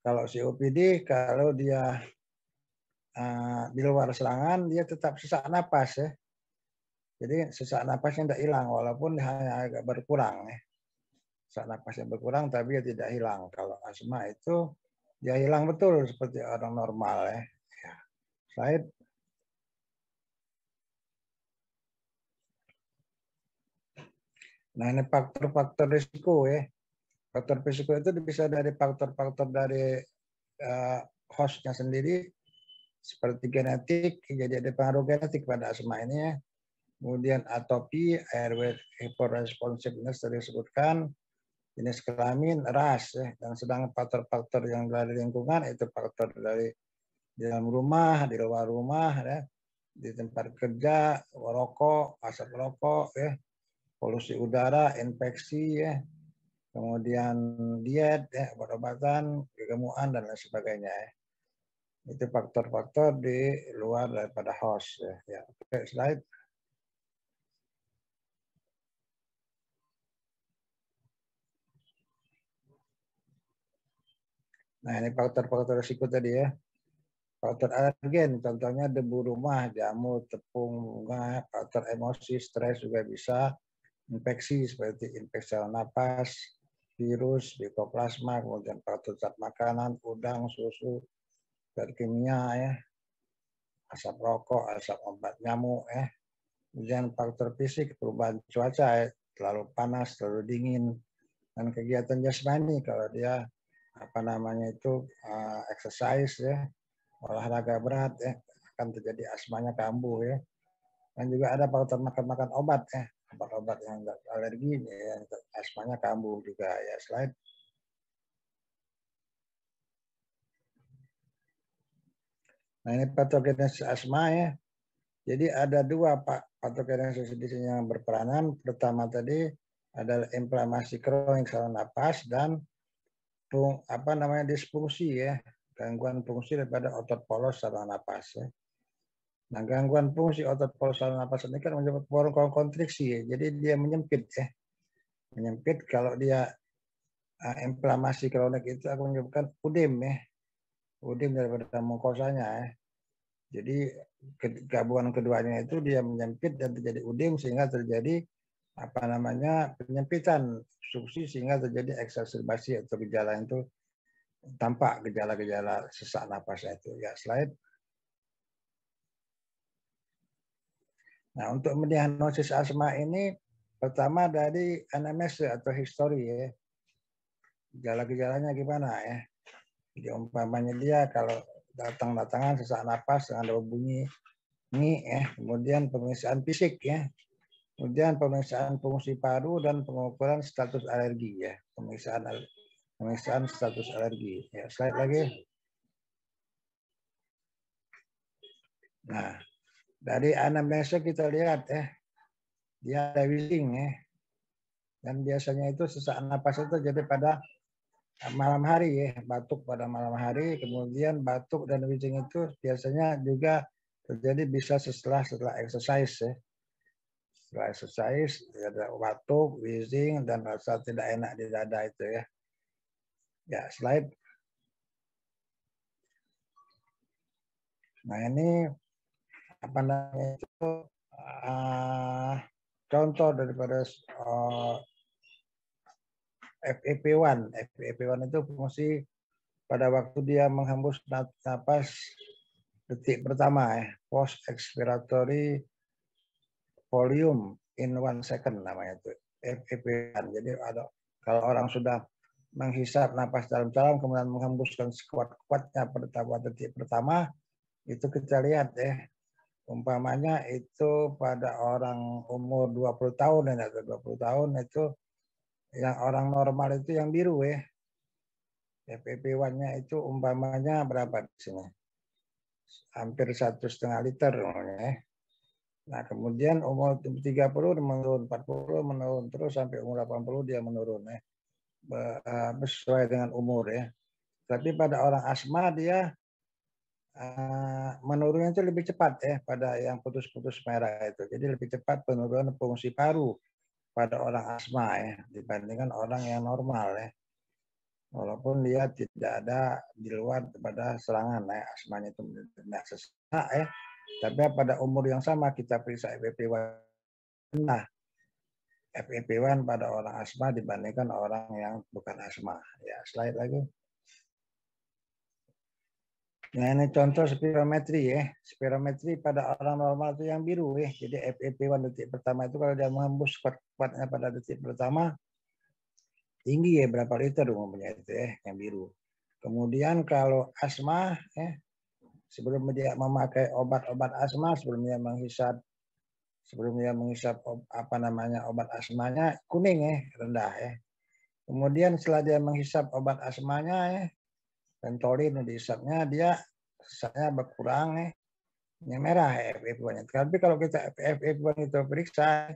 Kalau COPD, kalau dia di luar serangan, dia tetap sesak napas ya. Jadi sesak napasnya tidak hilang, walaupun hanya agak berkurang ya. Sesak napasnya berkurang, tapi dia tidak hilang. Kalau asma itu dia hilang betul seperti orang normal ya. Slide. Nah ini faktor-faktor risiko ya. Faktor risiko itu bisa dari faktor-faktor dari hostnya sendiri, seperti genetik, jadi ada pengaruh genetik pada asma ini ya. Kemudian atopi, airway hyperresponsiveness tadi disebutkan, jenis kelamin, ras, ya. Dan sedang faktor-faktor yang dari lingkungan itu faktor dari di dalam rumah, di luar rumah, ya, di tempat kerja, rokok, asap rokok, ya, polusi udara, infeksi, ya, kemudian diet, ya, obat-obatan, kegemuan dan lain sebagainya. Ya. Itu faktor-faktor di luar daripada host. Ya. Ya. Oke, slide. Nah, ini faktor-faktor risiko tadi ya. Faktor alergen, contohnya debu rumah, jamur, tepung, bunga, faktor emosi, stres juga bisa. Infeksi seperti infeksi saluran napas, virus, mikroplasma, kemudian faktor zat makanan, udang, susu, zat kimia, ya, asap rokok, asap obat nyamuk, ya. Kemudian faktor fisik, perubahan cuaca, ya, terlalu panas, terlalu dingin, dan kegiatan jasmani kalau dia exercise ya, olahraga berat ya, akan terjadi asmanya kambuh ya. Dan juga ada faktor makan obat ya, obat-obat yang alergi ya, asmanya kambuh juga ya. Slide. Nah ini patogenesis asma ya. Jadi ada dua patogenesis di sini yang berperanan. Pertama tadi adalah inflamasi kronik saluran napas dan disfungsi ya, gangguan fungsi daripada otot polos saluran napas ya. Nah, gangguan fungsi otot polos saluran napas ini kan menyebabkan borong kontriksi ya. Jadi dia menyempit ya. Menyempit kalau dia inflamasi kronik itu akan menyebabkan udem ya. Udem daripada mukosanya ya. Jadi gabungan keduanya itu dia menyempit dan terjadi udem sehingga terjadi penyempitan obstruksi sehingga terjadi eksaserbasi atau gejala itu tampak gejala-gejala sesak napasnya itu. Ya, slide. Nah, untuk mendiagnosis asma ini pertama dari anamnese atau histori ya. Gejala-gejalanya gimana ya? Jadi umpamanya dia kalau datang-datangan sesak napas dengan ada bunyi ya. Kemudian pemeriksaan fisik ya. Kemudian pemeriksaan fungsi paru dan pengukuran status alergi ya. Pemeriksaan status alergi. Ya, slide lagi. Nah, dari anamnesa kita lihat ya, dia ada wheezing ya. Dan biasanya itu sesak napas itu jadi pada malam hari ya, batuk pada malam hari, kemudian batuk dan wheezing itu biasanya juga terjadi bisa setelah exercise ya. Setelah exercise ada batuk, wheezing dan rasa tidak enak di dada itu ya. Ya, slide. Nah, ini itu contoh daripada FEP1. FEP1 itu fungsi pada waktu dia menghembus napas detik pertama ya, post expiratory volume in 1 second namanya itu FEP1. Jadi kalau orang sudah menghisap napas dalam-dalam kemudian menghembuskan sekuat-kuatnya pada detik pertama, itu kita lihat ya, umpamanya itu pada orang umur 20 tahun atau 20 tahun itu yang orang normal itu yang biru ya. FEP1-nya itu umpamanya berapa di sini? Hampir 1,5 liter ya. Nah, kemudian umur 30 menurun, 40 menurun, terus sampai umur 80 dia menurun ya. Sesuai dengan umur ya. Tapi pada orang asma dia menurunnya itu lebih cepat ya pada yang putus-putus merah itu. Jadi lebih cepat penurunan fungsi paru pada orang asma ya dibandingkan orang yang normal ya. walaupun dia tidak ada di luar pada serangan ya, asmanya itu tidak sesak ya, tapi pada umur yang sama kita periksa FEP1, nah FEP1 pada orang asma dibandingkan orang yang bukan asma. Ya, slide lagi. Nah, ini contoh spirometri ya. Spirometri pada orang normal itu yang biru ya. Jadi FEP1 detik pertama itu kalau dia menghembus kuat-kuatnya pada detik pertama, tinggi ya, berapa liter umumnya itu ya, yang biru. Kemudian kalau asma ya, sebelum dia memakai obat-obat asma, sebelum dia menghisap apa namanya obat asmanya, kuning ya, rendah ya. Kemudian setelah dia menghisap obat asmanya ya, Ventolin dihisapnya, dia sesaknya berkurang ya, ini merah FEP1. Tapi kalau kita FEP1 itu periksa,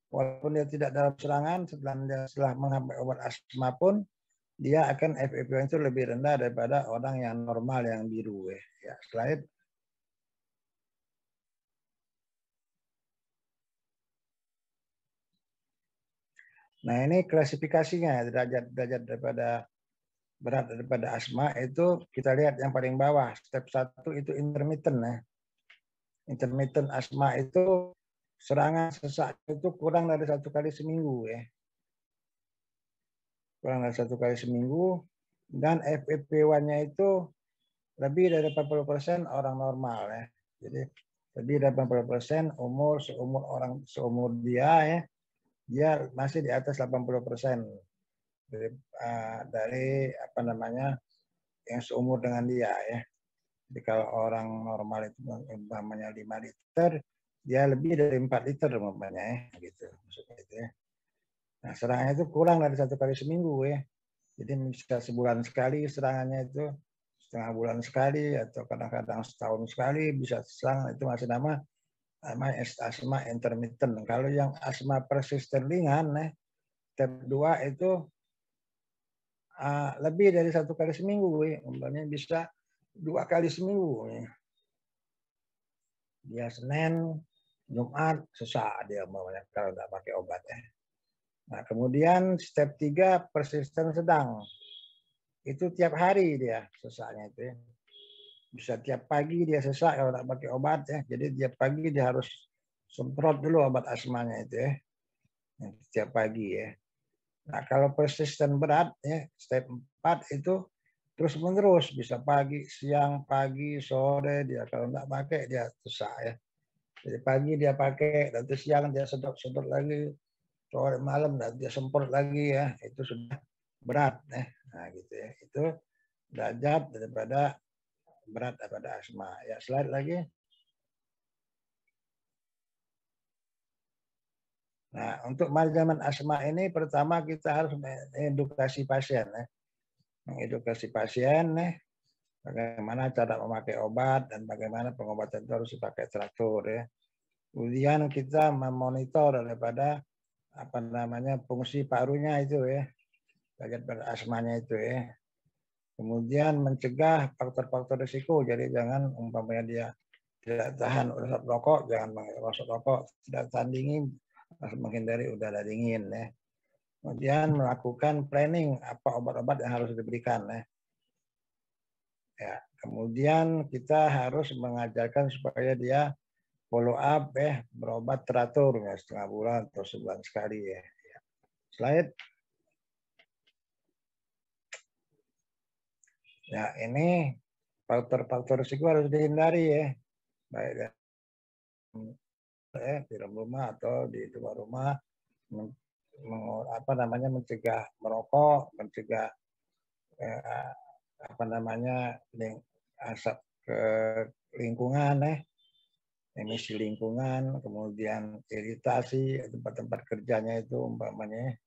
walaupun dia tidak dalam serangan, setelah mengambil obat asma pun, dia akan FEP1 itu lebih rendah daripada orang yang normal yang biru ya. Ya, slide. Nah, ini klasifikasinya derajat daripada berat daripada asma itu kita lihat yang paling bawah. Step 1 itu intermittent ya. Intermittent asma itu serangan sesak itu kurang dari 1 kali seminggu ya. Kurang dari 1 kali seminggu, dan FEP1-nya itu lebih dari 80% orang normal ya. Jadi lebih dari 80% seumur dia ya, dia masih di atas 80% dari apa namanya yang seumur dengan dia ya. Jadi kalau orang normal itu umpamanya 5 liter, dia lebih dari 4 liter umpamanya ya, gitu maksudnya itu ya. Nah, serangannya itu kurang dari 1 kali seminggu ya. Jadi bisa sebulan sekali serangannya itu, setengah bulan sekali, atau kadang-kadang setahun sekali bisa serang, itu masih nama asma intermittent. Kalau yang asma persisten ringan, step 2 itu lebih dari 1 kali seminggu, umpamanya bisa 2 kali seminggu. Dia Senin, Jumat, sesak dia umpamanya kalau nggak pakai obat ya. Nah, kemudian step 3 persisten sedang. Itu tiap hari dia sesaknya itu ya. Bisa tiap pagi dia sesak kalau nggak pakai obat ya. Jadi tiap pagi dia harus semprot dulu obat asmanya itu ya. Tiap pagi ya. Nah, kalau persisten berat ya, step 4 itu terus menerus, bisa pagi, siang, pagi, sore, dia kalau nggak pakai dia sesak ya. Jadi pagi dia pakai, nanti siang dia sedot-sedot lagi, sore malam dia semprot lagi ya, itu sudah berat ya. Nah, gitu ya. Itu derajat daripada berat daripada asma. Ya, slide lagi. Nah, untuk manajemen asma ini pertama kita harus mengedukasi pasien ya. Mengedukasi pasien ya, bagaimana cara memakai obat dan bagaimana pengobatan itu harus dipakai teratur ya. Kemudian kita memonitor daripada apa namanya fungsi parunya itu ya, bagian asmanya itu ya. Kemudian mencegah faktor-faktor risiko. Jadi jangan umpamanya dia tidak tahan usap rokok, jangan mengusap rokok, tidak tahan dingin, harus menghindari udara dingin ya. Kemudian melakukan planning apa obat-obat yang harus diberikan ya. Ya, kemudian kita harus mengajarkan supaya dia follow up ya, berobat teratur ya, setengah bulan atau sebulan sekali ya. Slide. Ya, ini faktor-faktor risiko harus dihindari ya. Baik ya, di dalam rumah atau di luar rumah, apa namanya mencegah merokok, mencegah apa namanya asap ke lingkungan ya, emisi lingkungan, kemudian iritasi tempat-tempat kerjanya itu umpamanya,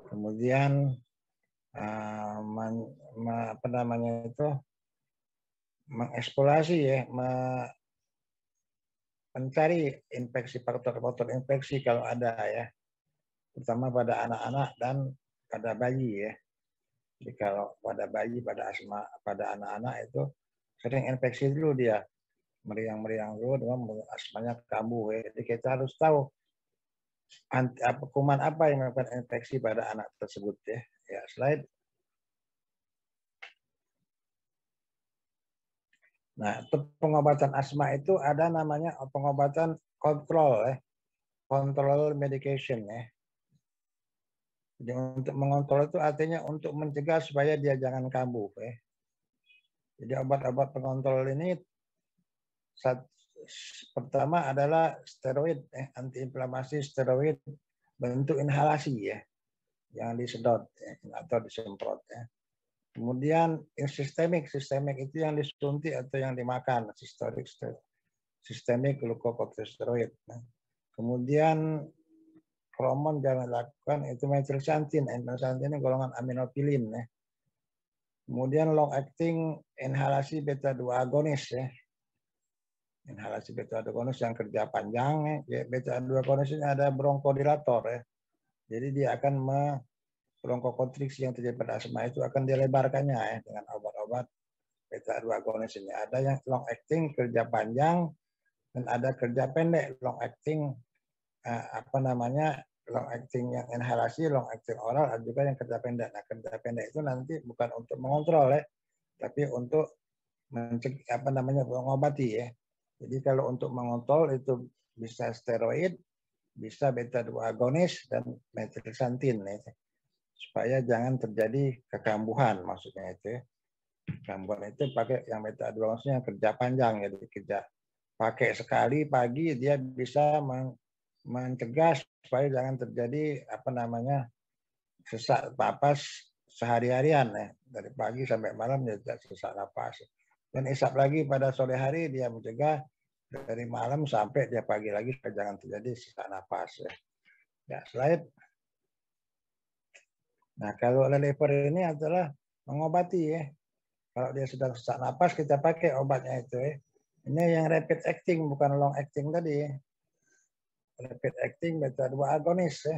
kemudian apa namanya itu mengeksplorasi ya, mencari infeksi, faktor-faktor infeksi kalau ada ya, terutama pada anak-anak dan pada bayi ya. Jadi kalau pada bayi, pada asma, pada anak-anak itu sering infeksi dulu dia, meriang-meriang dulu, dengan asmanya kambuh ya. Jadi kita harus tahu kuman apa yang menyebabkan infeksi pada anak tersebut ya. Ya, slide. Nah, untuk pengobatan asma itu ada namanya pengobatan kontrol ya. Control medication ya. Jadi untuk mengontrol itu artinya untuk mencegah supaya dia jangan kambuh ya. Jadi obat-obat pengontrol ini pertama adalah steroid antiinflamasi steroid bentuk inhalasi ya, yang disedot ya, atau disemprot ya. Kemudian sistemik itu yang disuntik atau yang dimakan, sistemik glukokortikosteroid. Nah, kemudian hormon jangan lakukan itu metilxantin. Metilxantin ini golongan aminofilin ya. Kemudian long acting inhalasi beta 2 agonis ya. Inhalasi beta 2 agonis yang kerja panjang ya. Beta 2 agonis ini ada bronkodilator ya. Jadi dia akan bronkokonstriksi yang terjadi pada asma itu akan dilebarkannya ya dengan obat-obat beta 2 agonis ini. Ada yang long acting kerja panjang dan ada kerja pendek long acting long acting yang inhalasi, long acting oral, ada juga yang kerja pendek. Nah, kerja pendek itu nanti bukan untuk mengontrol ya, tapi untuk mengobati ya. Jadi kalau untuk mengontrol itu bisa steroid, bisa beta 2 agonis dan metilxantin ya. Supaya jangan terjadi kekambuhan maksudnya itu ya. Kambuhan itu pakai yang beta 2 agonisnya yang kerja panjang ya, kerja pakai sekali pagi dia bisa mencegah supaya jangan terjadi sesak napas sehari-harian ya, dari pagi sampai malam dia sesak napas. Dan isap lagi pada sore hari dia mencegah dari malam sampai dia pagi lagi supaya jangan terjadi sesak napas ya. Ya, slide. Nah, kalau lever ini adalah mengobati ya. Kalau dia sudah sesak napas kita pakai obatnya itu ya. Ini yang rapid acting bukan long acting tadi ya. Rapid acting beta 2 agonis ya.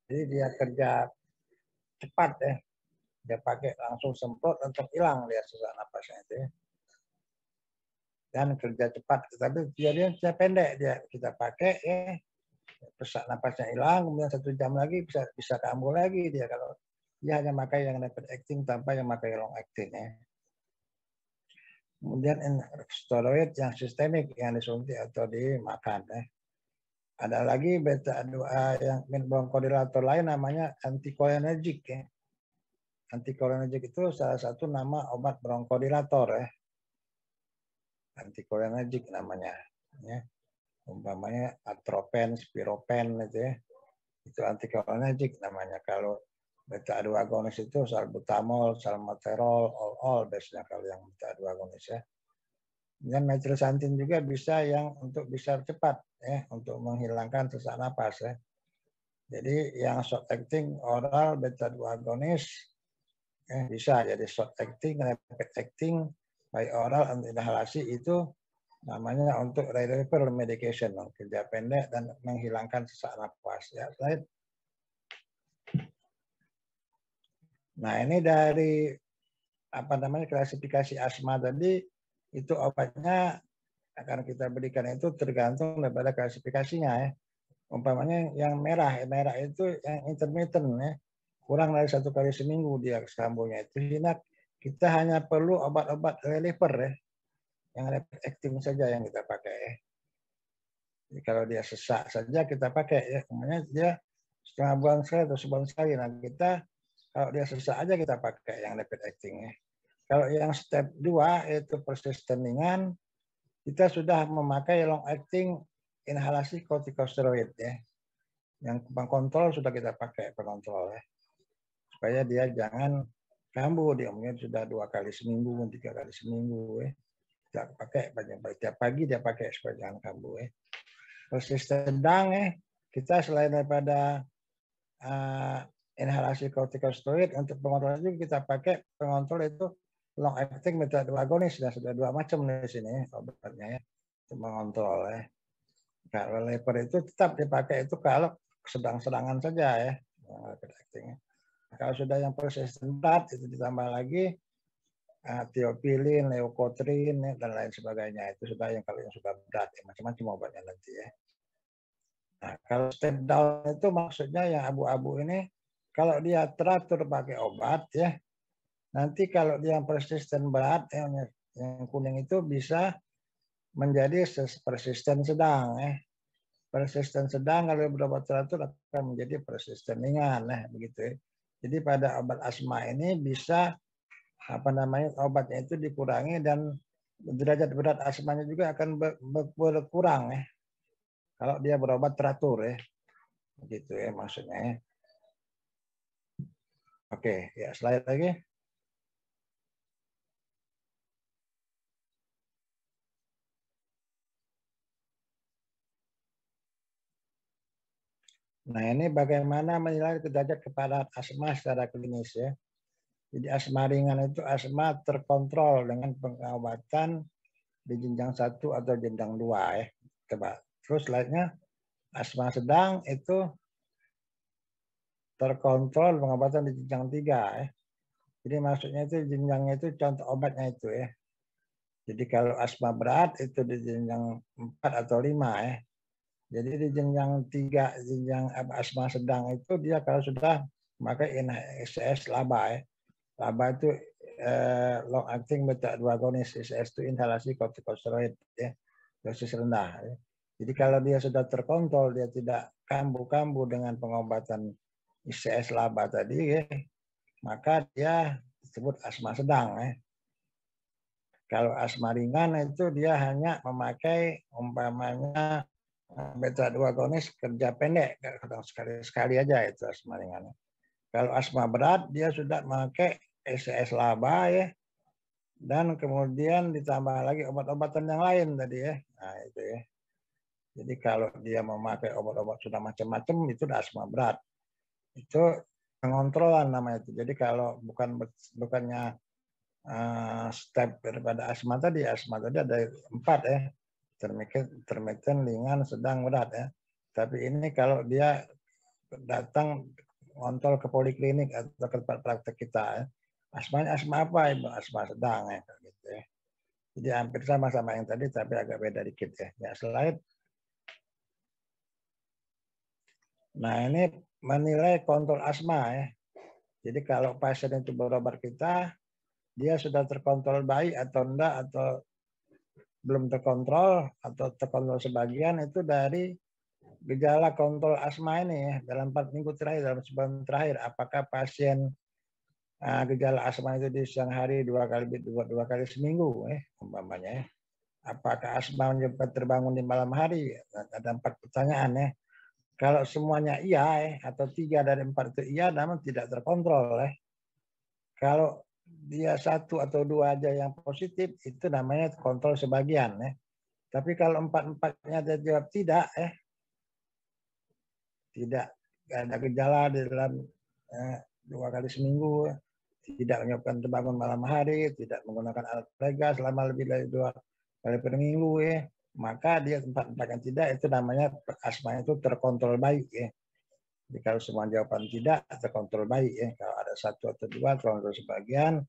Jadi dia kerja cepat ya. Dia pakai langsung semprot untuk hilang dia sesak napasnya itu ya. Dan kerja cepat, tapi dia pendek dia kita pakai ya. Sesak napasnya hilang, kemudian 1 jam lagi bisa kambuh lagi dia kalau dia hanya pakai yang rapid acting tanpa yang pakai long acting ya. Kemudian steroid yang sistemik yang disuntik atau dimakan ya. Ada lagi beta 2 yang bronkodilator lain namanya anticholinergic ya. Anticholinergic itu salah satu nama obat bronkodilator ya. Anticholinergic namanya ya. Umpamanya atropen, spiropen itu ya. Itu anticholinergic namanya. Kalau beta 2 agonis itu salbutamol, salmeterol, all biasanya kalau yang beta 2 agonis ya. Dan metilxantin juga bisa yang untuk bisa cepat ya, untuk menghilangkan sesak napas ya. Jadi yang short acting oral beta 2 agonis bisa jadi short acting, rapid acting, by oral inhalasi itu namanya untuk reliever medication, kerja pendek dan menghilangkan sesak napas ya. Slide. Nah, ini dari klasifikasi asma tadi itu obatnya akan kita berikan itu tergantung daripada klasifikasinya ya. Umpamanya yang merah itu yang intermittent ya. Kurang dari 1 kali seminggu dia kambuhnya itu. Kita hanya perlu obat-obat reliever ya. Yang rapid acting saja yang kita pakai ya. Jadi kalau dia sesak saja kita pakai ya. Kemudian dia setengah bulan sekali atau sebulan sekali. Nah kita kalau dia sesak aja kita pakai yang rapid acting ya. Kalau yang step 2 yaitu persisten ringan, kita sudah memakai long acting inhalasi kortikosteroid ya. Yang pengontrol sudah kita pakai pengontrol ya. Supaya dia jangan kambuh, dia mungkin sudah 2 kali seminggu, 3 kali seminggu ya. Kita pakai tiap pagi dia pakai supaya jangan kambuh ya. Persisten sedang ya, kita selain daripada inhalasi kortikosteroid untuk pengontrol juga kita pakai pengontrol itu long acting beta 2 agonis dan sudah 2 macam di sini obatnya ya untuk mengontrol ya. Kalau lever itu tetap dipakai itu kalau sedang-sedangan saja ya rapid acting. Kalau sudah yang persisten berat itu ditambah lagi tiopilin, leukotrin ya, dan lain sebagainya. Itu sudah yang kalau yang sudah berat ya, macam-macam obatnya nanti ya. Nah, kalau step down itu maksudnya yang abu-abu ini kalau dia teratur pakai obat ya, nanti kalau dia persisten berat yang kuning itu bisa menjadi persisten sedang. Persisten sedang kalau berobat teratur akan menjadi persisten ringan, begitu. Jadi pada obat asma ini bisa obatnya itu dikurangi dan derajat berat asmanya juga akan berkurang kalau dia berobat teratur begitu maksudnya. Oke, ya slide lagi. Nah, ini bagaimana menilai derajat keparahan asma secara klinis ya. Jadi asma ringan itu asma terkontrol dengan pengobatan di jenjang 1 atau jenjang 2 Coba. Terus slide-nya asma sedang itu terkontrol pengobatan di jenjang 3 Jadi maksudnya itu jenjangnya itu contoh obatnya itu ya. Jadi kalau asma berat itu di jenjang 4 atau 5 Jadi di jenjang 3, jenjang asma sedang itu dia kalau sudah memakai ICS LABA LABA itu long acting beta 2 agonis, ICS itu inhalasi kortikosteroid dosis rendah. Jadi kalau dia sudah terkontrol, dia tidak kambuh-kambuh dengan pengobatan ICS LABA tadi maka dia disebut asma sedang Kalau asma ringan itu dia hanya memakai umpamanya beta 2 agonis kerja pendek, sekali-sekali aja itu asma ringan. Kalau asma berat dia sudah memakai ICS LABA dan kemudian ditambah lagi obat-obatan yang lain tadi Nah itu Jadi kalau dia memakai obat-obat sudah macam-macam itu udah asma berat. Itu pengontrolan namanya itu. Jadi kalau bukannya step daripada asma tadi ada 4 intermittent, ringan, sedang, berat Tapi ini kalau dia datang kontrol ke poliklinik atau ke tempat praktek kita asmanya asma apa Ibu? Asma sedang gitu Jadi hampir sama-sama yang tadi tapi agak beda dikit Ya slide. Nah ini menilai kontrol asma Jadi kalau pasien itu berobat kita dia sudah terkontrol baik atau enggak atau belum terkontrol atau terkontrol sebagian itu dari gejala kontrol asma ini dalam 4 minggu terakhir, dalam sebulan terakhir. Apakah pasien gejala asma itu di siang hari 2 kali seminggu umpamanya Apakah asma menyebabkan terbangun di malam hari? Ada 4 pertanyaan Kalau semuanya iya atau 3 dari 4 itu iya, namun tidak terkontrol Kalau dia 1 atau 2 aja yang positif, itu namanya kontrol sebagian Tapi kalau 4-4-nya dia jawab tidak tidak ada gejala di dalam 2 kali seminggu, tidak menyebabkan terbangun malam hari, tidak menggunakan alat pelegas selama lebih dari 2 kali per minggu maka dia 4-4 yang tidak itu namanya asma itu terkontrol baik Jadi kalau semua jawaban tidak terkontrol baik Kalau ada 1 atau 2 terkontrol sebagian,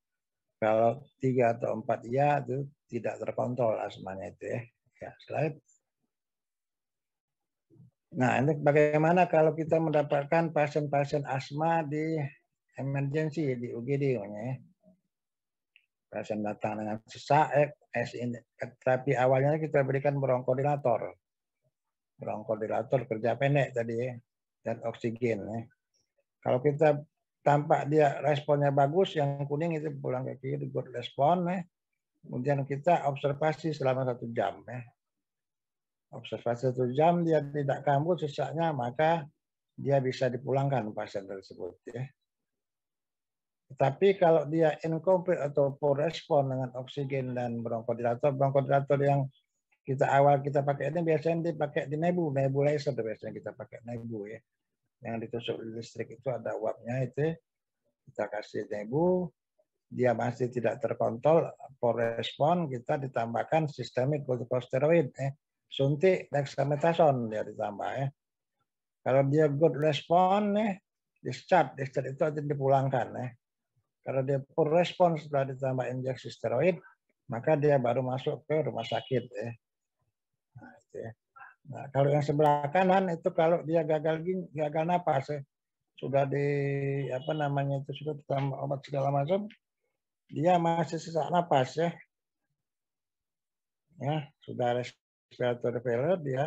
kalau 3 atau 4 iya itu tidak terkontrol asmanya itu Ya, slide. Nah, ini bagaimana kalau kita mendapatkan pasien-pasien asma di emergency di UGD Pasien datang dengan sesak terapi awalnya kita berikan bronkodilator. Bronkodilator kerja pendek tadi dan oksigen Kalau kita tampak dia responnya bagus, yang kuning itu pulang ke kiri good respon Kemudian kita observasi selama 1 jam Observasi 1 jam dia tidak kambuh sesaknya, maka dia bisa dipulangkan pasien tersebut Tapi kalau dia incomplete atau poor respon dengan oksigen dan bronkodilator yang kita pakai ini biasanya dipakai di nebulizer biasanya kita pakai nebu Yang ditusuk listrik itu ada uapnya itu kita kasih nebu, dia masih tidak terkontrol, poor respon, kita ditambahkan sistemik kortikosteroid suntik dexamethasone dia ditambah Kalau dia good respon discharge itu aja dipulangkan Kalau dia poor respon setelah ditambah injeksi steroid, maka dia baru masuk ke rumah sakit Nah, itu Nah, kalau yang sebelah kanan itu kalau dia gagal napas sudah sudah ditambah obat segala macam, dia masih sesak napas ya sudah respiratory failure dia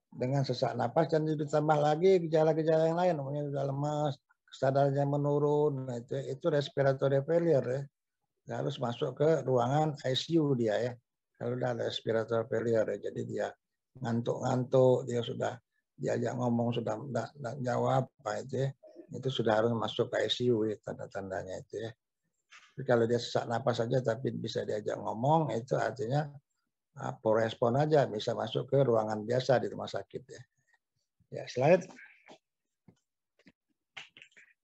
dengan sesak napas dan ditambah lagi gejala-gejala yang lain, namanya sudah lemas, kesadarannya menurun, nah, itu respiratory failure ya. Dia harus masuk ke ruangan ICU dia ya. Kalau udah ada respiratory failure ya, jadi dia ngantuk-ngantuk, dia sudah diajak ngomong sudah enggak jawab, itu sudah harus masuk ke ICU ya, tanda-tandanya itu ya. Tapi kalau dia sesak napas saja tapi bisa diajak ngomong, itu artinya poor respon aja, bisa masuk ke ruangan biasa di rumah sakit ya. Ya, slide.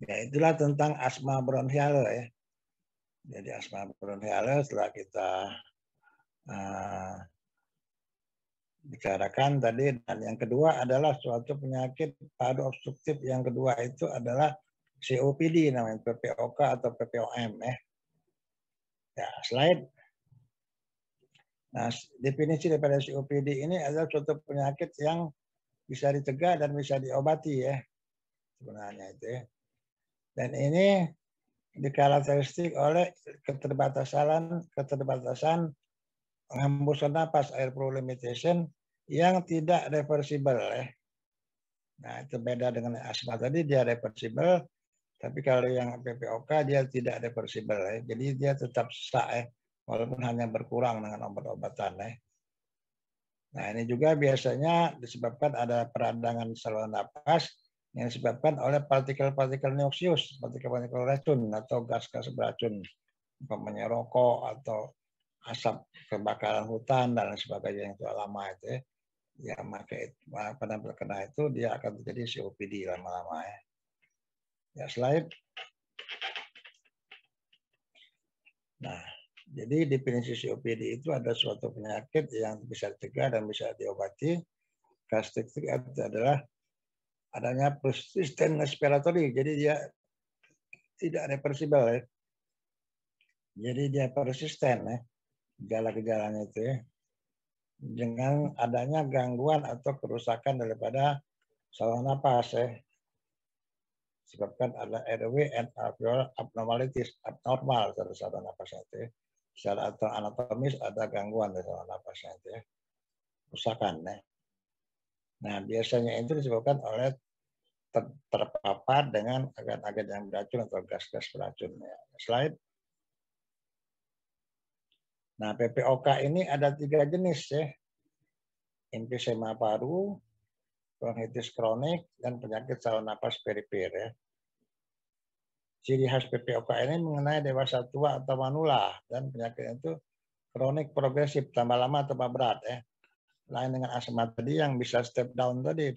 Ya, itulah tentang asma bronchial ya. Jadi asma bronchial setelah kita bicarakan tadi, dan yang kedua adalah suatu penyakit padu obstruktif. Yang kedua itu adalah COPD, namanya PPOK atau PPOM ya. Ya, slide. Nah, definisi daripada COPD ini adalah suatu penyakit yang bisa dicegah dan bisa diobati ya, sebenarnya itu ya. Dan ini dikarakteristik oleh keterbatasan hembusan napas, airflow limitation, yang tidak reversible ya. Nah, itu beda dengan asma tadi, dia reversible, tapi kalau yang PPOK dia tidak reversible ya. Jadi dia tetap sesak ya, walaupun hanya berkurang dengan obat-obatan ya. Nah, ini juga biasanya disebabkan ada peradangan saluran napas yang disebabkan oleh partikel-partikel noxious, partikel-partikel racun atau gas-gas beracun, umpamanya rokok atau asap kebakaran hutan dan sebagainya yang sudah lama itu ya. Ya, maka pada terkena itu dia akan terjadi COPD lama-lama ya. Ya, slide. Nah, jadi definisi COPD itu ada suatu penyakit yang bisa dicegah dan bisa diobati. Karakteristik adalah adanya persisten respiratory, jadi dia tidak reversible ya. Jadi dia persisten ya, gejala-gejalanya itu ya. Dengan adanya gangguan atau kerusakan daripada saluran napas ya. Sebabkan ada airway and alveolar abnormalities, abnormal dari saluran napasnya itu ya. Secara anatomis ada gangguan dari saluran napasnya itu ya. Kerusakan ya. Nah, biasanya itu disebabkan oleh terpapar dengan agen-agen yang beracun atau gas-gas beracun. Ya. Slide. Nah, PPOK ini ada 3 jenis ya. Emfisema paru, bronkitis kronik, dan penyakit saluran napas perifer ya. Ciri khas PPOK ini mengenai dewasa tua atau manula, dan penyakit itu kronik progresif, tambah lama tambah berat ya. Lain dengan asma tadi yang bisa step down tadi,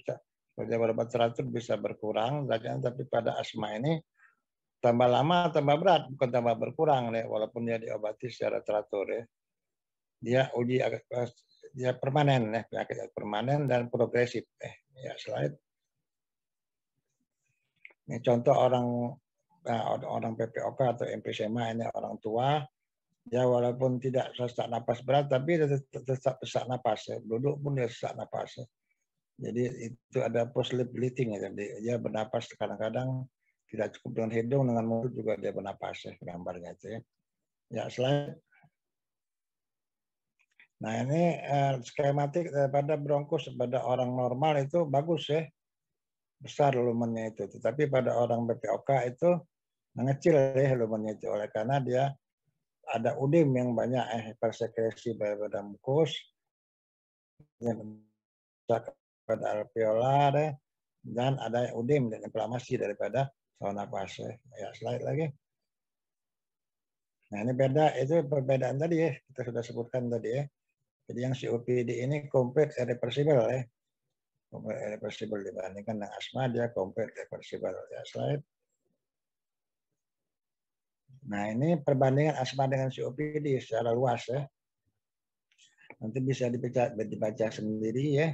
kerja berobat teratur bisa berkurang, tapi pada asma ini tambah lama tambah berat, bukan tambah berkurang ya, walaupun dia diobati secara teratur ya. Dia permanen ya, penyakit permanen dan progresif ya. Slide. Ini contoh orang PPOK atau emfisema, ini orang tua. Ya, walaupun tidak sesak napas berat, tapi tetap sesak napas ya. Duduk pun dia sesak napas ya. Jadi itu ada post lip bleeding ya. Jadi dia bernapas kadang-kadang tidak cukup dengan hidung, dengan mulut juga dia bernapas ya, gambarnya itu ya. Ya, slide. Nah, ini skematik daripada bronkus pada orang normal itu bagus ya. Besar lumennya itu. Tetapi pada orang PPOK itu mengecil ya lumennya itu. Oleh karena dia ada udim yang banyak hipersekresi pada mukus, pada alveolar, dan ada udim dan inflamasi daripada saluran napas ya. Ya, slide lagi. Nah, ini beda, itu perbedaan tadi ya, kita sudah sebutkan tadi ya. Jadi yang COPD ini complete irreversible ya. Complete irreversible dibandingkan dengan asma, dia complete reversible ya. Slide. Nah, ini perbandingan asma dengan COPD secara luas ya. Nanti bisa dibaca sendiri ya.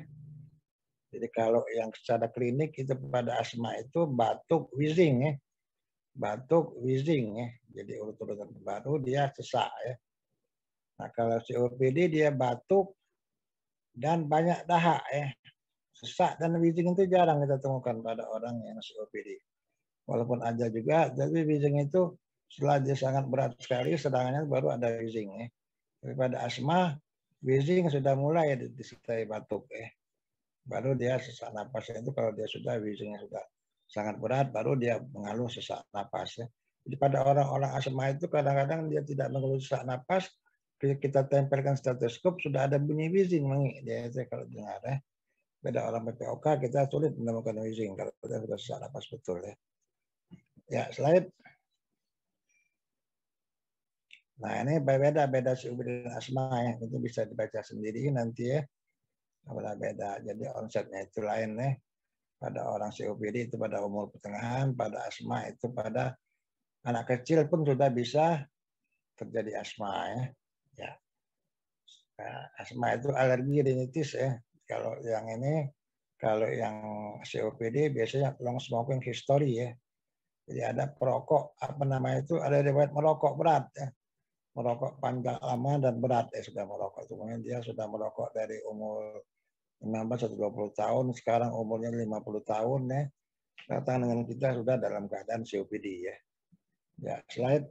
Jadi kalau yang secara klinik itu pada asma itu batuk, wheezing ya. Batuk, wheezing ya. Jadi urut-urutan baru dia sesak ya. Nah, kalau COPD dia batuk dan banyak dahak ya. Sesak dan wheezing itu jarang kita temukan pada orang yang COPD. Walaupun ada juga, tapi wheezing itu setelah dia sangat berat sekali, sedangannya baru ada wheezing ya. Tapi pada asma wheezing sudah mulai disertai batuk baru dia sesak napasnya itu kalau dia sudah wheezingnya sudah sangat berat, baru dia mengeluh sesak napas ya. Jadi pada orang-orang asma itu kadang-kadang dia tidak mengeluh sesak napas, kita tempelkan stetoskop sudah ada bunyi wheezing dia itu kalau dengar ya. Beda orang PPOK kita sulit menemukan wheezing kalau kita sudah sesak napas betul ya. Ya, slide. Nah, ini beda COPD dan asma ya. Itu bisa dibaca sendiri nanti ya. Beda. Jadi onsetnya itu lain ya. Pada orang COPD itu pada umur pertengahan, pada asma itu pada anak kecil pun sudah bisa terjadi asma ya. Ya. Nah, asma itu alergi rinitis ya. Kalau yang COPD biasanya long smoking history ya. Jadi ada perokok apa namanya itu ada riwayat merokok berat ya. Merokok panjang lama dan berat sudah merokok. Kemudian dia sudah merokok dari umur 15 atau 20 tahun, sekarang umurnya 50 tahun ya. Datang dengan kita sudah dalam keadaan COPD ya. Ya, slide.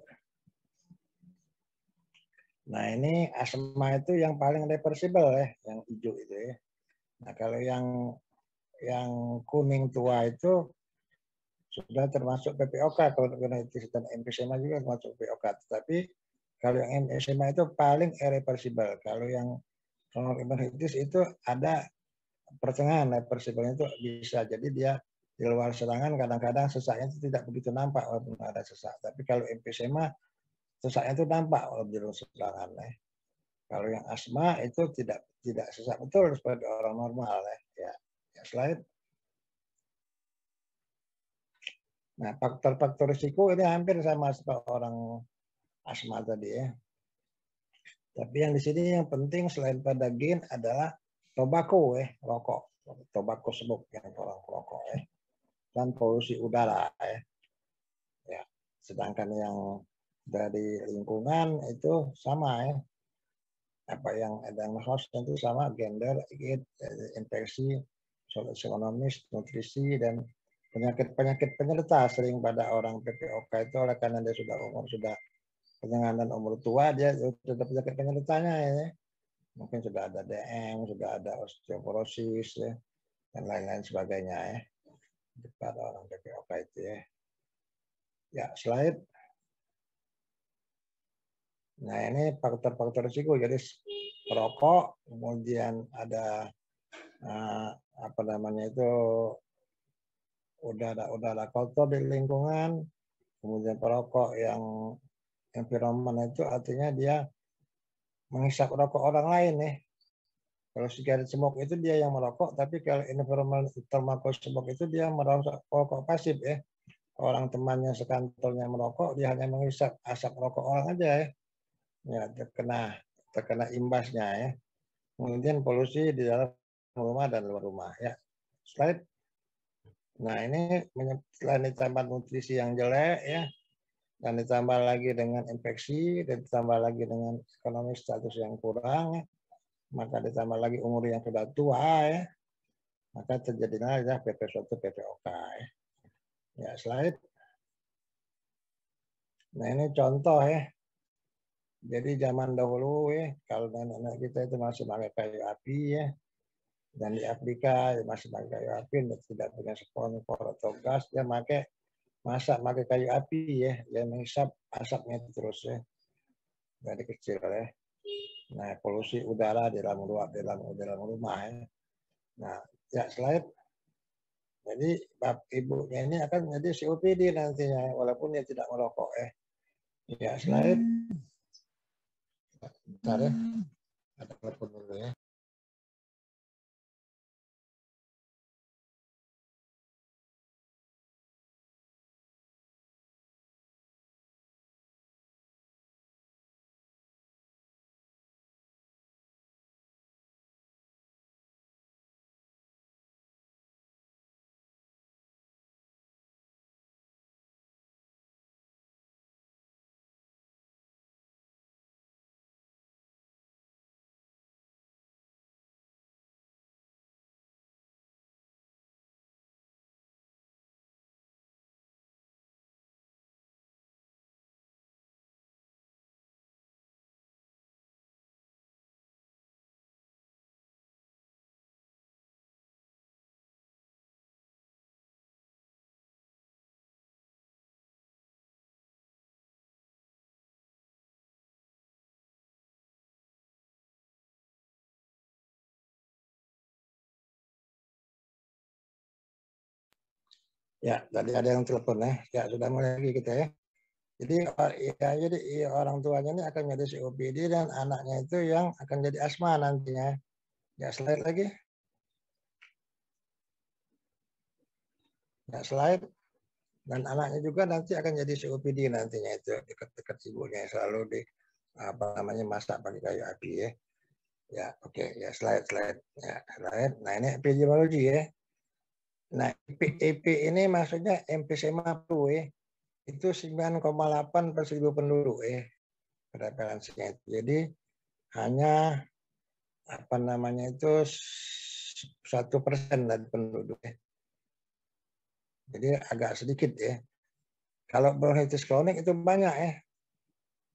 Nah, ini asma itu yang paling reversible ya, yang hijau itu ya. Nah, kalau yang kuning tua itu sudah termasuk PPOK, kalau bronkitis dan emfisema juga termasuk PPOK. Tetapi kalau yang emfisema itu paling irreversible. Kalau yang bronkitis itu ada pertengahan reversible itu bisa. Jadi dia di luar serangan kadang-kadang sesaknya itu tidak begitu nampak walaupun ada sesak. Tapi kalau emfisema sesaknya itu nampak walaupun di luar serangan. Kalau yang asma itu tidak sesak betul seperti orang normal ya. Slide. Nah, faktor-faktor risiko ini hampir sama seperti orang asma tadi ya. Tapi yang di sini yang penting selain pada gen adalah tobacco rokok. Tobacco smoke yang orang rokok dan polusi udara ya. Sedangkan yang dari lingkungan itu sama ya. Apa yang ada host itu sama gender, infeksi, solusi ekonomis, nutrisi dan penyakit penyerta sering pada orang PPOK itu oleh karena dia sudah pertengahan dan umur tua dia sudah penyakit penyertanya ya. Mungkin sudah ada DM, sudah ada osteoporosis ya, dan lain-lain sebagainya ya pada orang PPOK itu ya. Ya, slide. Nah, ini faktor-faktor risiko. Jadi perokok, kemudian ada apa namanya itu udara kotor di lingkungan, kemudian perokok yang environment itu artinya dia menghisap rokok orang lain ya. Kalau cigarette smoke itu dia yang merokok, tapi kalau environment tobacco smoke itu dia merokok pasif ya. Orang temannya sekantornya merokok, dia hanya menghisap asap rokok orang aja ya. Ya, terkena imbasnya ya. Kemudian polusi di dalam rumah dan luar rumah ya. Slide. Nah, ini selain ditambah nutrisi yang jelek ya, dan ditambah lagi dengan infeksi, dan ditambah lagi dengan ekonomi status yang kurang, maka ditambah lagi umur yang sudah tua ya, maka terjadinya adalah suatu PPOK ya. Ya, slide. Nah, ini contoh ya. Jadi zaman dahulu ya, kalau nenek kita itu masih pakai kayu api ya, dan di Afrika masih pakai kayu api, tidak punya kompor atau gas, dia pakai kayu api ya, dia menghisap asapnya terus ya, dari kecil ya. Nah, polusi udara di dalam rumah ya. Nah, ya slide. Jadi ibunya ini akan menjadi COPD nantinya, walaupun dia tidak merokok ya. Ya, slide. Bentar ya. Ada telepon dulu ya. Ya, tadi ada yang telepon ya. Ya, sudah mulai lagi kita ya. Jadi orang tuanya ini akan menjadi COPD dan anaknya itu yang akan jadi asma nantinya. Ya, slide lagi. Ya, slide. Dan anaknya juga nanti akan jadi COPD nantinya itu dekat-dekat ibunya selalu di apa namanya masak pakai kayu api ya. Ya, oke, ya slide. Ya, slide. Nah, ini epidemiologi ya. Nah, EP ini maksudnya emfisema paru ya. Itu 9,8 per 1000 penduduk ya. Prevalensinya itu. Jadi hanya apa namanya itu 1% dari penduduk ya. Jadi agak sedikit ya. Kalau bronkitis kronik itu banyak ya.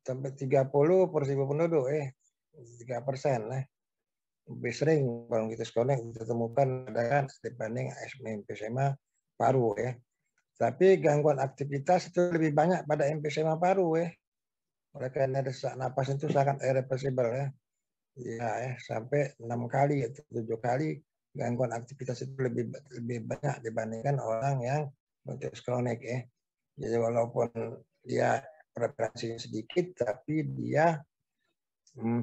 Sampai 30 per 1000 penduduk ya. 3% ya. Lebih sering bronkitis kronik ditemukan dibanding emfisema paru ya. Tapi gangguan aktivitas itu lebih banyak pada emfisema paru ya. Oleh karena sesak napas itu sangat irreversible ya. Ya, sampai 6 kali atau 7 kali gangguan aktivitas itu lebih banyak dibandingkan orang yang bronkitis kronik ya. Jadi walaupun dia preferensinya sedikit, tapi dia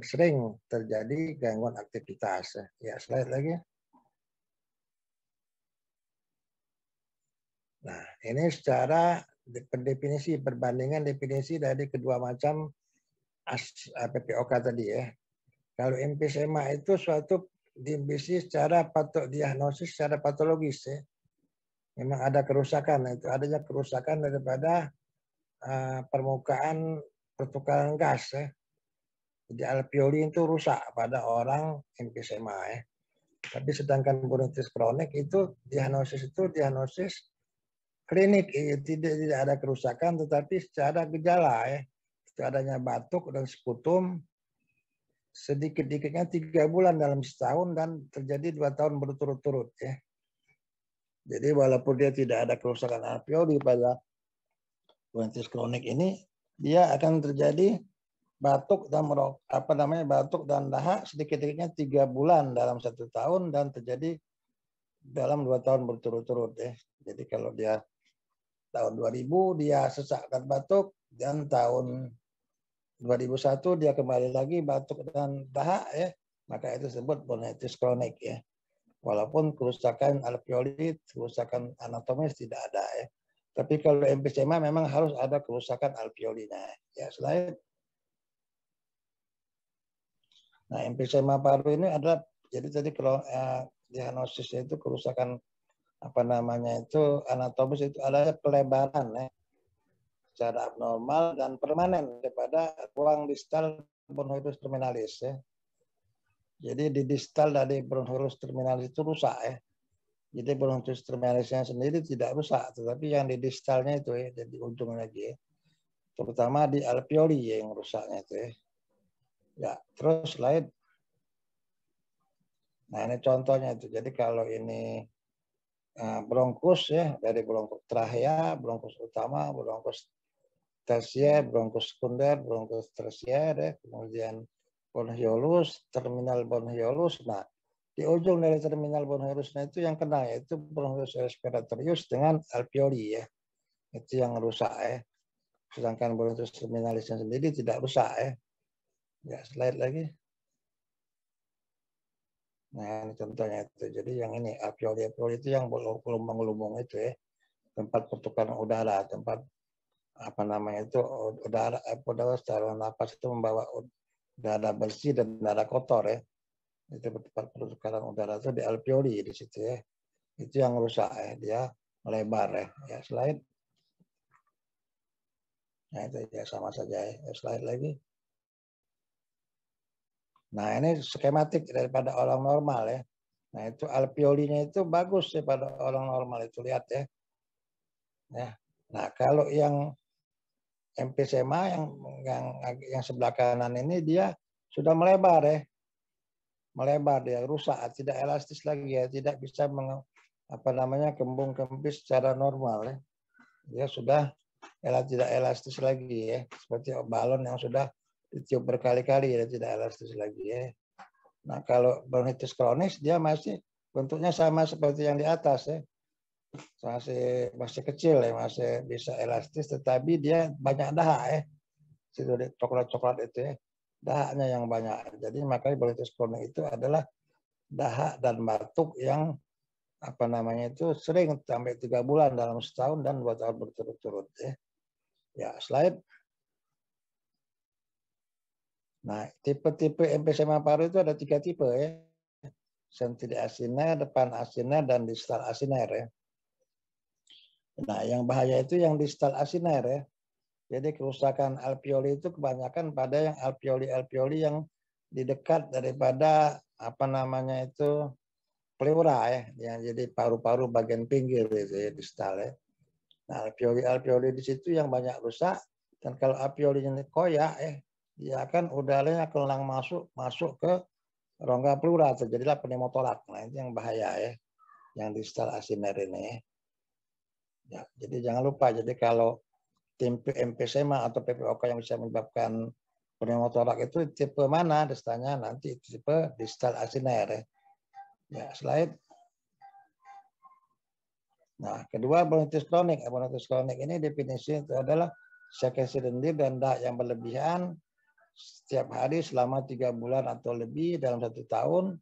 sering terjadi gangguan aktivitas. Ya, slide lagi. Nah, ini secara pendefinisi, perbandingan definisi dari kedua macam PPOK tadi ya. Kalau emfisema itu suatu definisi secara diagnosis secara patologis ya. Memang ada kerusakan, itu adanya kerusakan daripada permukaan pertukaran gas ya. Jadi alveoli itu rusak pada orang emfisema ya. Tapi sedangkan bronkitis kronik itu diagnosis klinik ya. Tidak ada kerusakan, tetapi secara gejala ya. Itu adanya batuk dan sputum sedikit-dikitnya 3 bulan dalam setahun dan terjadi 2 tahun berturut-turut ya. Jadi walaupun dia tidak ada kerusakan alveoli pada bronkitis kronik ini, dia akan terjadi batuk dan batuk dan dahak sedikit-dikitnya 3 bulan dalam 1 tahun dan terjadi dalam 2 tahun berturut-turut ya. Jadi kalau dia tahun 2000 dia sesak dan batuk, dan tahun 2001 dia kembali lagi batuk dan dahak ya, maka itu disebut bronkitis kronik ya. Walaupun kerusakan alveoli, kerusakan anatomis tidak ada ya. Tapi kalau emfisema memang harus ada kerusakan alveolinya. Ya, slide. Nah, emfisema paru ini adalah, jadi tadi kalau diagnosisnya itu kerusakan anatomis itu adalah pelebaran ya, secara abnormal dan permanen daripada ruang distal bronchioles terminalis ya. Jadi di distal dari bronchioles terminalis itu rusak ya. Jadi bronchioles terminalisnya sendiri tidak rusak, tetapi yang di distalnya itu ya, jadi ujung lagi ya. Terutama di alveoli yang rusaknya itu ya. Ya, terus slide. Nah, ini contohnya itu. Jadi kalau ini bronkus ya, dari bronkus trachea, bronkus utama, bronkus tersier, bronkus sekunder, bronkus tersier ya, kemudian bronchiolus, terminal bronchiolus. Nah, di ujung dari terminal bronchiolusnya itu yang kena yaitu bronchioles respiratorius dengan alveoli ya. Itu yang rusak ya. Sedangkan bronchioles terminalisnya sendiri tidak rusak ya. Ya, slide lagi. Nah, ini contohnya itu. Jadi yang ini alveoli itu yang gelembung-gelembung itu ya. Tempat pertukaran udara, tempat udara secara napas itu membawa udara bersih dan udara kotor ya. Itu tempat pertukaran udara itu di alveoli di situ ya. Itu yang rusak ya, dia melebar ya. Ya, slide. Nah, itu ya sama saja ya. Slide lagi. Nah, ini skematik daripada orang normal ya. Nah, itu alveolinya itu bagus ya pada orang normal itu, lihat ya. Ya. Nah, kalau yang emfisema yang sebelah kanan ini dia sudah melebar ya. Melebar, dia rusak, tidak elastis lagi ya, tidak bisa kembung-kempis secara normal ya. Dia sudah tidak elastis lagi ya, seperti balon yang sudah ditiup berkali-kali ya, tidak elastis lagi ya. Nah, kalau bronkitis kronis dia masih bentuknya sama seperti yang di atas ya. masih kecil ya, masih bisa elastis, tetapi dia banyak dahak ya. Situ coklat-coklat itu ya, dahaknya yang banyak. Jadi makanya bronkitis kronik itu adalah dahak dan batuk yang apa namanya itu sering sampai 3 bulan dalam setahun dan 2 tahun berturut-turut ya. Ya, slide. Nah, tipe-tipe emfisema paru itu ada 3 tipe ya. Sentidi asiner, depan asiner, dan distal asiner ya. Nah, yang bahaya itu yang distal asiner ya. Jadi kerusakan alveoli itu kebanyakan pada yang alveoli yang di dekat daripada apa namanya itu pleura ya. Jadi paru-paru bagian pinggir itu ya, distal ya. Nah, alveoli di situ yang banyak rusak, dan kalau alveolinya koyak dia akan udaranya kelang masuk ke rongga pleura, terjadilah pneumotorak. Nah, itu yang bahaya ya, yang distal asiner ini. Ya, jadi jangan lupa, jadi kalau tipe emfisema atau PPOK yang bisa menyebabkan pneumotorak itu tipe mana, destanya nanti tipe distal asiner ya. Ya, slide. Nah, kedua bronkitis kronik. Bronkitis kronik ini definisi itu adalah sekresi lendir dan dahak yang berlebihan setiap hari selama 3 bulan atau lebih dalam 1 tahun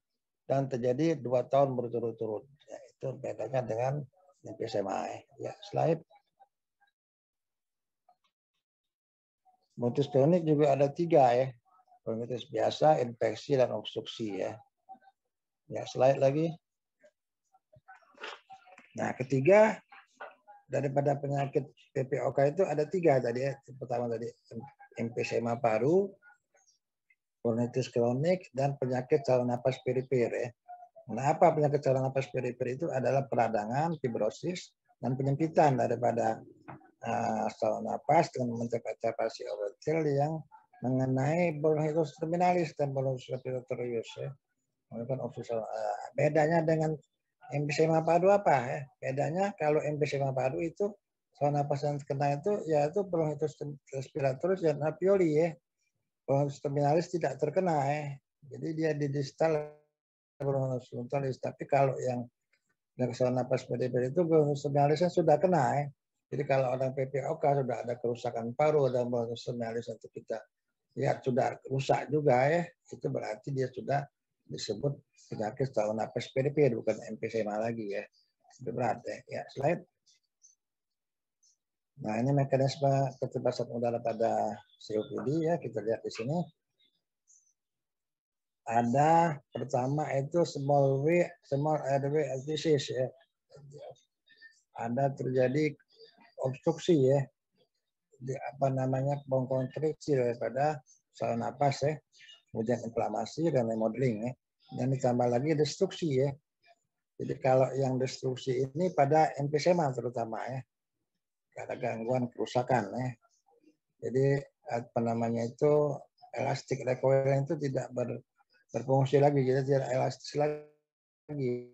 dan terjadi 2 tahun berturut-turut. Ya, itu bedanya dengan emfisema. Ya, slide. Bronkitis kronik juga ada 3 ya. Bronkitis biasa, infeksi, dan obstruksi ya. Ya, slide lagi. Nah, ketiga daripada penyakit PPOK itu ada 3 tadi ya. Pertama tadi emfisema paru, bronkitis kronik, dan penyakit saluran napas perifer ya. Nah, apa penyakit saluran napas perifer itu adalah peradangan, fibrosis, dan penyempitan daripada saluran napas dengan mencapai si obertil yang mengenai bronkitis terminalis dan bronkitis respiratorius ya. Bedanya dengan emfisema paru apa ya? Bedanya kalau emfisema paru itu saluran napas yang kena itu yaitu bronkitis respiratorius dan alveoli ya. Bronkitis terminalis tidak terkena ya. Jadi dia di distal bronkitis terminalis. Tapi kalau yang saluran napas perifer itu bronkitis terminalisnya sudah kena ya. Jadi kalau orang PPOK sudah ada kerusakan paru dan bronkitis terminalis itu kita lihat sudah rusak juga ya, itu berarti dia sudah disebut penyakit saluran napas perifer, bukan emfisema lagi ya. Itu berat ya. Ya, slide. Nah, ini mekanisme ketebasan udara pada COPD ya, kita lihat di sini. Ada pertama itu small airway disease ya. Ada terjadi obstruksi ya. Apa namanya bronkokonstriksi daripada saluran napas ya. Kemudian inflamasi dan remodeling ya. Dan ditambah lagi destruksi ya. Jadi kalau yang destruksi ini pada emfisema terutama ya. Ada gangguan kerusakan ya. Jadi apa namanya itu elastik recoiling itu tidak berfungsi lagi, jadi tidak elastis lagi.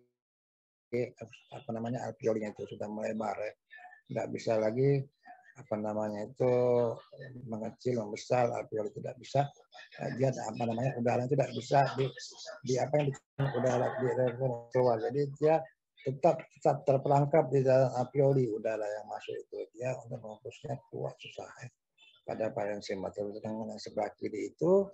Apa namanya alveolinya itu sudah melebar ya. Tidak bisa lagi apa namanya itu mengecil membesar, alveoli tidak bisa. Dia apa namanya udara tidak bisa di apa yang udara di keluar. Jadi dia tetap terperangkap di dalam alveoli, udara yang masuk itu dia untuk menghembusnya keluar susah ya. Pada parenksema yang sebelah kiri itu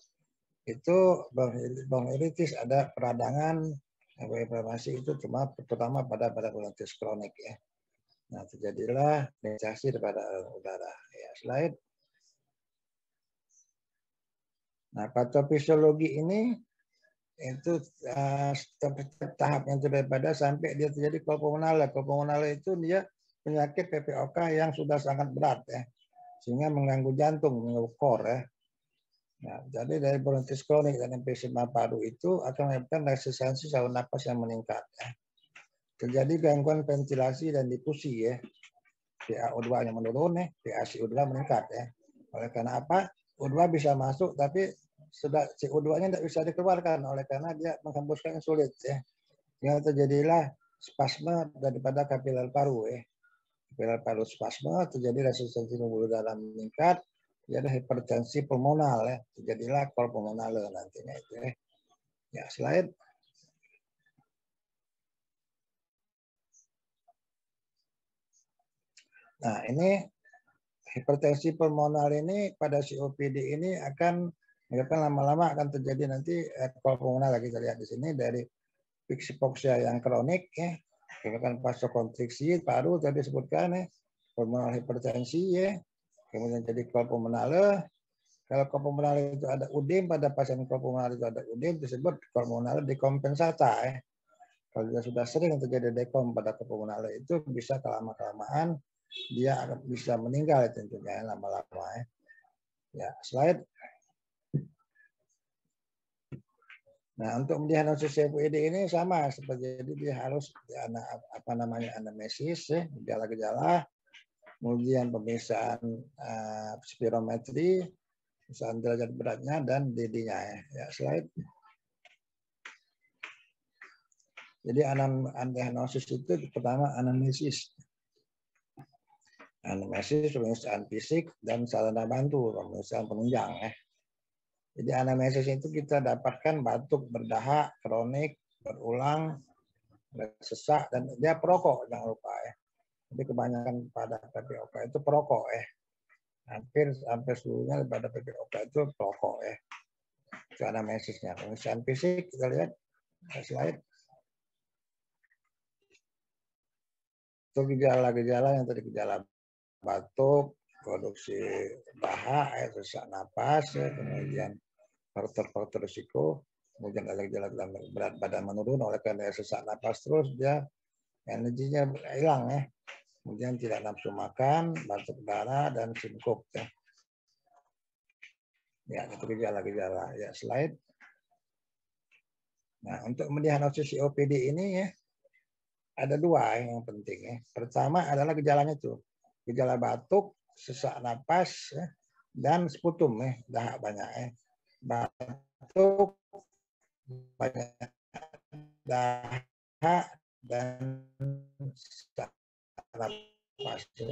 bronkitis ada peradangan inflamasi itu cuma terutama pada bronkitis kronik ya. Nah, terjadilah dehidrasi daripada udara. Ya, slide. Nah, patofisiologi ini itu tahap yang daripada sampai dia terjadi kolpulmonale. Kolpulmonale itu dia penyakit PPOK yang sudah sangat berat ya, sehingga mengganggu jantung, mengganggu kor ya. Nah, jadi dari bronkitis kronik dan emfisema paru itu akan menyebabkan resistensi saluran napas yang meningkat ya. Terjadi gangguan ventilasi dan difusi ya. PaO2-nya menurun ya, PaCO2 meningkat ya. Oleh karena apa? O2 bisa masuk tapi sudah CO2-nya tidak bisa dikeluarkan oleh karena dia menghembuskan sulit ya. Yang terjadilah spasme daripada kapiler paru ya. Kapiler paru spasme, terjadi resistensi pembuluh darah meningkat, jadi hipertensi pulmonal ya. Terjadilah kol pulmonale nantinya itu ya. Ya, slide. Nah, ini hipertensi pulmonar ini pada COPD ini akan lama-lama akan terjadi nanti ekol pulmonar. Kita lihat di sini dari hypoxia yang kronik ya, kemudian vasokonstriksi paru tadi disebutkan ya, pulmonar hipertensi ya, kemudian jadi ekol pulmonar. Kalau ekol pulmonar itu ada udim, pada pasien ekol pulmonar itu ada udim, disebut ekol pulmonar dekompensata ya. Kalau sudah sering terjadi dekom pada ekol pulmonar itu bisa kelamaan dia akan bisa meninggal tentunya lama-lama ya. Ya, slide. Nah, untuk mendiagnosis COPD ini sama seperti jadi dia harus anamnesis ya, gejala-gejala, kemudian pemeriksaan spirometri, pemeriksaan derajat beratnya dan DD-nya ya. Ya, slide. Jadi diagnosis itu pertama anamnesis. Anamnesis, pemeriksaan fisik dan sarana bantu, pemeriksaan penunjang ya. Jadi anamnesis itu kita dapatkan batuk, berdahak, kronik, berulang, sesak, dan dia perokok, jangan lupa ya. Jadi kebanyakan pada PPOK itu perokok ya. Hampir seluruhnya pada PPOK itu perokok ya. Itu anamnesisnya. Pemeriksaan fisik kita lihat slide. Itu gejala-gejala yang tadi gejala batuk, produksi dahak, sesak napas, ya, kemudian faktor-faktor risiko, kemudian ada gejala berat badan menurun oleh karena sesak napas terus dia energinya hilang ya, kemudian tidak nafsu makan, batuk darah dan singkup ya. Ya, itu gejala-gejala ya. Slide. Nah, untuk mendiagnosis COPD ini ya ada dua yang penting ya. Pertama adalah gejalanya itu gejala batuk, sesak napas ya, dan sputum ya, dahak banyak ya. Batuk banyak dahak dan sesak napas ya.